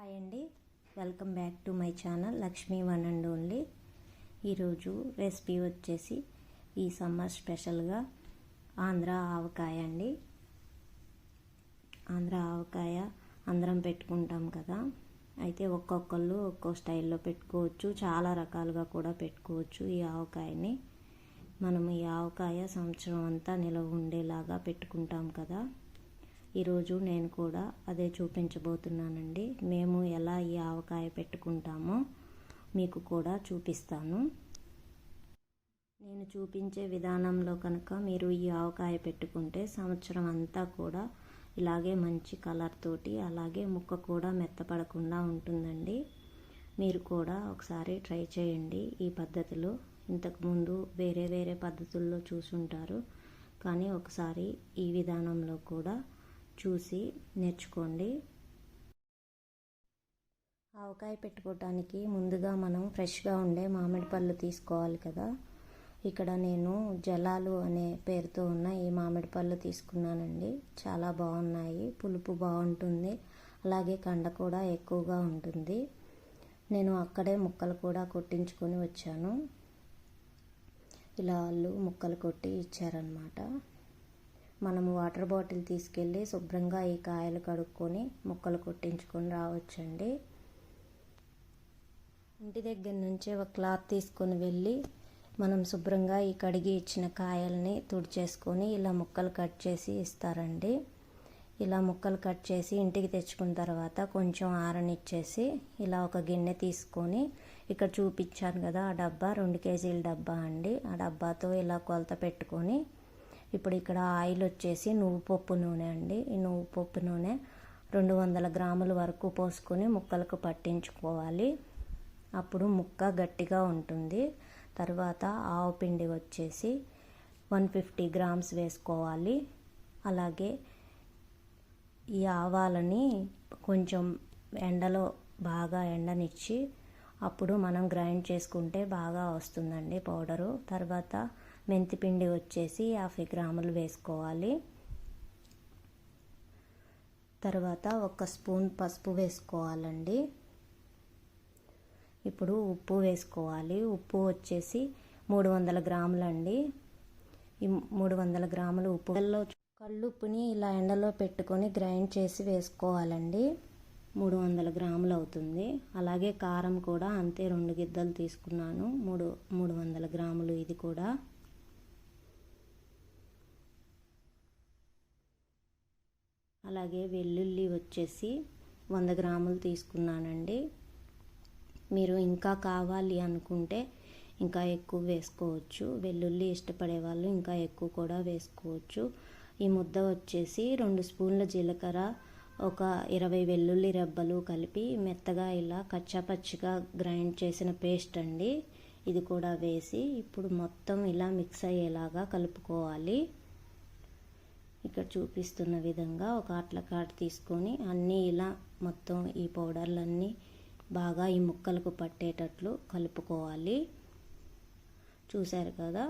Hi అండి, welcome back to my channel Lakshmi one and only. ఈరోజు recipe వచ్చేసి ఈ సమ్మర్ స్పెషల్గా ఆంధ్ర ఆవకాయ అండి. ఆంధ్ర ఆవకాయ అందరం పెట్టుకుంటాం కదా, అయితే ఒక్కొక్కళ్ళు ఒక్కో స్టైల్లో పెట్టుకోవచ్చు, చాలా రకాలుగా కూడా పెట్టుకోవచ్చు. ఈ ఆవకాయని మనం ఈ ఆవకాయ సంవత్సరం అంతా నిలవ ఉండేలాగా పెట్టుకుంటాం కదా. ఈరోజు నేను కూడా అదే చూపించబోతున్నానండి. మేము ఎలా ఈ ఆవకాయ పెట్టుకుంటామో మీకు కూడా చూపిస్తాను. నేను చూపించే విధానంలో కనుక మీరు ఈ ఆవకాయ పెట్టుకుంటే సంవత్సరం అంతా కూడా ఇలాగే మంచి కలర్ తోటి, అలాగే ముక్క కూడా మెత్తపడకుండా ఉంటుందండి. మీరు కూడా ఒకసారి ట్రై చేయండి ఈ పద్ధతిలో. ఇంతకుముందు వేరే వేరే పద్ధతుల్లో చూసుంటారు, కానీ ఒకసారి ఈ విధానంలో కూడా చూసి నేర్చుకోండి. ఆవకాయ పెట్టుకోవటానికి ముందుగా మనం ఫ్రెష్గా ఉండే మామిడి పళ్ళు తీసుకోవాలి కదా. ఇక్కడ నేను జలాలు అనే పేరుతో ఉన్న ఈ మామిడి పళ్ళు తీసుకున్నానండి. చాలా బాగున్నాయి, పులుపు బాగుంటుంది, అలాగే కండ కూడా ఎక్కువగా ఉంటుంది. నేను అక్కడే ముక్కలు కూడా కొట్టించుకొని వచ్చాను. ఇలా వాళ్ళు ముక్కలు కొట్టి ఇచ్చారనమాట. మనము వాటర్ బాటిల్ తీసుకెళ్ళి శుభ్రంగా ఈ కాయలు కడుక్కొని ముక్కలు కొట్టించుకొని రావచ్చండి. ఇంటి దగ్గర నుంచే ఒక క్లాత్ తీసుకొని వెళ్ళి మనం శుభ్రంగా ఈ కడిగి ఇచ్చిన కాయల్ని తుడిచేసుకొని ఇలా ముక్కలు కట్ చేసి ఇస్తారండి. ఇలా ముక్కలు కట్ చేసి ఇంటికి తెచ్చుకున్న తర్వాత కొంచెం ఆరనిచ్చేసి ఇలా ఒక గిన్నె తీసుకొని, ఇక్కడ చూపించాను కదా ఆ డబ్బా 2 కేజీల డబ్బా అండి. ఆ డబ్బాతో ఇలా కొలత పెట్టుకొని, ఇప్పుడు ఇక్కడ ఆయిల్ వచ్చేసి నువ్వు పప్పు నూనె అండి. ఈ నువ్వు పప్పు నూనె 200 గ్రాముల వరకు పోసుకొని ముక్కలకు పట్టించుకోవాలి. అప్పుడు ముక్క గట్టిగా ఉంటుంది. తర్వాత ఆవు పిండి వచ్చేసి 150 గ్రామ్స్ వేసుకోవాలి. అలాగే ఈ ఆవాలని కొంచెం ఎండలో బాగా ఎండనిచ్చి అప్పుడు మనం గ్రైండ్ చేసుకుంటే బాగా వస్తుందండి పౌడరు. తర్వాత మెంతిపిండి వచ్చేసి 50 గ్రాములు వేసుకోవాలి. తర్వాత 1 స్పూన్ పసుపు వేసుకోవాలండి. ఇప్పుడు ఉప్పు వేసుకోవాలి. ఉప్పు వచ్చేసి 300 గ్రాములు అండి. ఈ 300 గ్రాములు ఉప్పు కళ్ళుప్పుని ఇలా ఎండలో పెట్టుకొని గ్రైండ్ చేసి వేసుకోవాలండి. 300 గ్రాములు అవుతుంది. అలాగే కారం కూడా అంతే, 2 గిద్దలు తీసుకున్నాను. 300 గ్రాములు ఇది కూడా. అలాగే వెల్లుల్లి వచ్చేసి 100 గ్రాములు తీసుకున్నానండి. మీరు ఇంకా కావాలి అనుకుంటే ఇంకా ఎక్కువ వేసుకోవచ్చు. వెల్లుల్లి ఇష్టపడే వాళ్ళు ఇంకా ఎక్కువ కూడా వేసుకోవచ్చు. ఈ ముద్ద వచ్చేసి 2 స్పూన్ల జీలకర్ర, ఒక 20 వెల్లుల్లి రెబ్బలు కలిపి మెత్తగా ఇలా కచ్చాపచ్చిగా గ్రైండ్ చేసిన పేస్ట్ అండి. ఇది కూడా వేసి ఇప్పుడు మొత్తం ఇలా మిక్స్ అయ్యేలాగా కలుపుకోవాలి. ఇక్కడ చూపిస్తున్న విధంగా ఒక అట్లకాడ తీసుకొని అన్నీ ఇలా మొత్తం ఈ పౌడర్లన్నీ బాగా ఈ ముక్కలకు పట్టేటట్లు కలుపుకోవాలి. చూశారు కదా,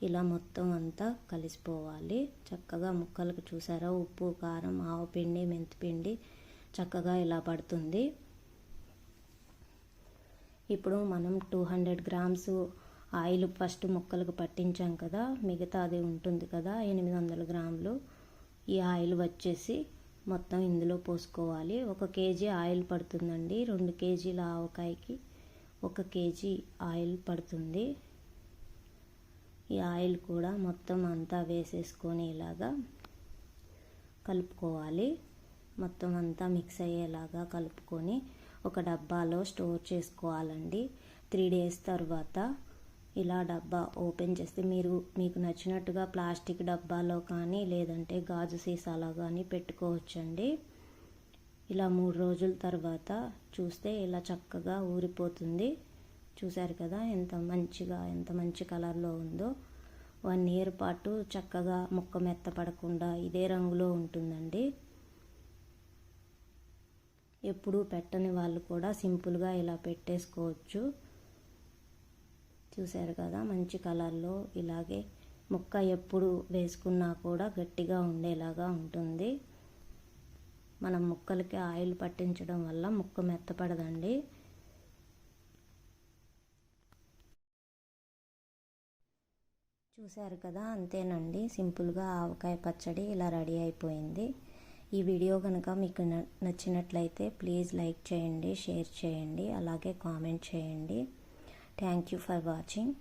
ఇలా మొత్తం అంతా కలిసిపోవాలి చక్కగా ముక్కలకు. చూసారా, ఉప్పు, కారం, ఆవపిండి, మెంతిపిండి చక్కగా ఇలా పడుతుంది. ఇప్పుడు మనం 200 గ్రామ్స్ ఆయిల్ ఫస్ట్ ముక్కలకు పట్టించాం కదా, మిగతా అది ఉంటుంది కదా 800 గ్రాములు. ఈ ఆయిల్ వచ్చేసి మొత్తం ఇందులో పోసుకోవాలి. 1 కేజీ ఆయిల్ పడుతుందండి. 2 కేజీల ఆవకాయకి 1 కేజీ ఆయిల్ పడుతుంది. ఈ ఆయిల్ కూడా మొత్తం అంతా వేసేసుకొని ఇలాగా కలుపుకోవాలి. మొత్తం అంతా మిక్స్ అయ్యేలాగా కలుపుకొని ఒక డబ్బాలో స్టోర్ చేసుకోవాలండి. 3 డేస్ తర్వాత ఇలా డబ్బా ఓపెన్ చేస్తే మీకు నచ్చినట్టుగా ప్లాస్టిక్ డబ్బాలో కానీ లేదంటే గాజు సీసాలో కానీ పెట్టుకోవచ్చండి. ఇలా 3 రోజుల తర్వాత చూస్తే ఇలా చక్కగా ఊరిపోతుంది. చూశారు కదా ఎంత మంచి కలర్లో ఉందో. 1 ఇయర్ పాటు చక్కగా ముక్క మెత్తపడకుండా ఇదే రంగులో ఉంటుందండి. ఎప్పుడూ పెట్టని వాళ్ళు కూడా సింపుల్గా ఇలా పెట్టేసుకోవచ్చు. చూశారు కదా, మంచి కలర్లో ఇలాగే ముక్క ఎప్పుడు వేసుకున్నా కూడా గట్టిగా ఉండేలాగా ఉంటుంది. మనం ముక్కలకి ఆయిల్ పట్టించడం వల్ల ముక్క మెత్తపడదండి. చూశారు కదా, అంతేనండి, సింపుల్గా ఆవకాయ పచ్చడి ఇలా రెడీ అయిపోయింది. ఈ వీడియో కనుక మీకు నచ్చినట్లయితే ప్లీజ్ లైక్ చేయండి, షేర్ చేయండి, అలాగే కామెంట్ చేయండి. Thank you for watching.